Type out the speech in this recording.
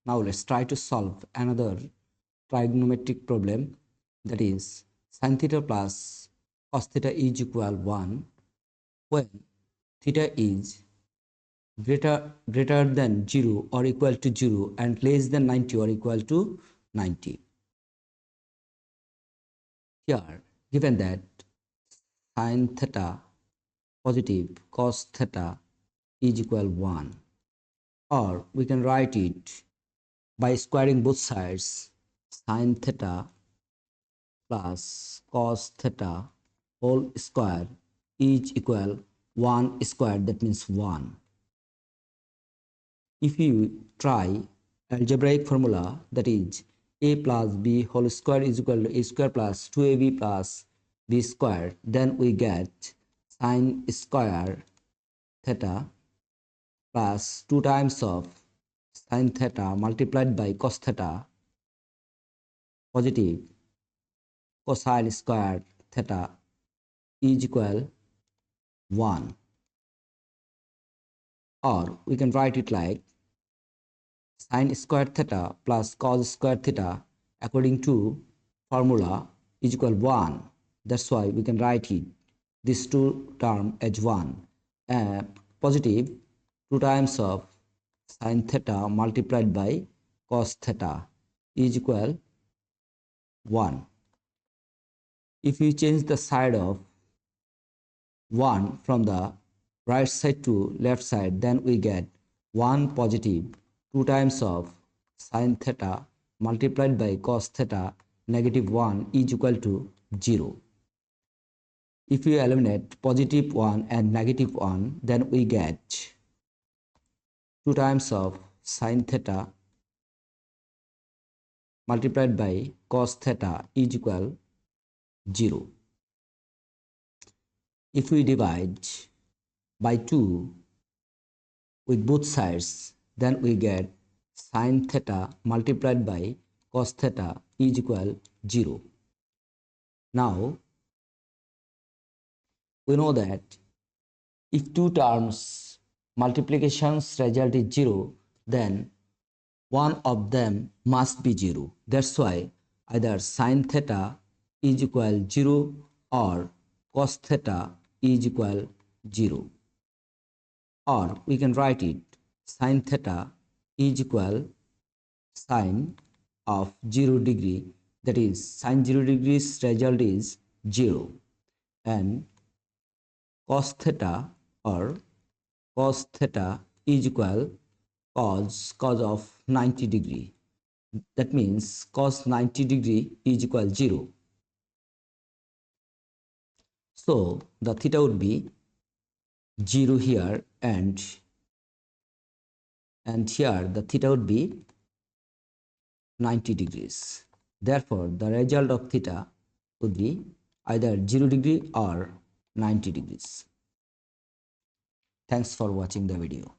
Now let's try to solve another trigonometric problem, that is sin theta plus cos theta is equal 1 when theta is greater than 0 or equal to 0 and less than 90 or equal to 90. Here given that sin theta positive cos theta is equal 1, or we can write it by squaring both sides, sin theta plus cos theta whole square is equal 1 square, that means 1. If you try algebraic formula, that is a plus b whole square is equal to a square plus 2ab plus b square, then we get sin square theta plus 2 times of sin theta multiplied by cos theta positive cosine square theta is equal 1, or we can write it like sin square theta plus cos square theta according to formula is equal 1. That's why we can write it this two term as 1, and positive 2 times of sin theta multiplied by cos theta is equal 1. If you change the side of 1 from the right side to left side, then we get 1 positive 2 times of sin theta multiplied by cos theta negative 1 is equal to 0. If we eliminate positive 1 and negative 1, then we get 2 times of sin theta multiplied by cos theta is equal 0. If we divide by 2 with both sides, then we get sin theta multiplied by cos theta is equal 0. Now we know that if two terms multiplications result is 0, then one of them must be 0. That's why either sin theta is equal 0 or cos theta is equal 0. Or we can write it sin theta is equal sine of 0 degree, that is sin 0 degrees result is 0, and cos theta or cos theta is equal cos of 90 degree, that means cos 90 degree is equal 0. So the theta would be 0 here, and here the theta would be 90 degrees. Therefore the result of theta would be either 0 degree or 90 degrees. Thanks for watching the video.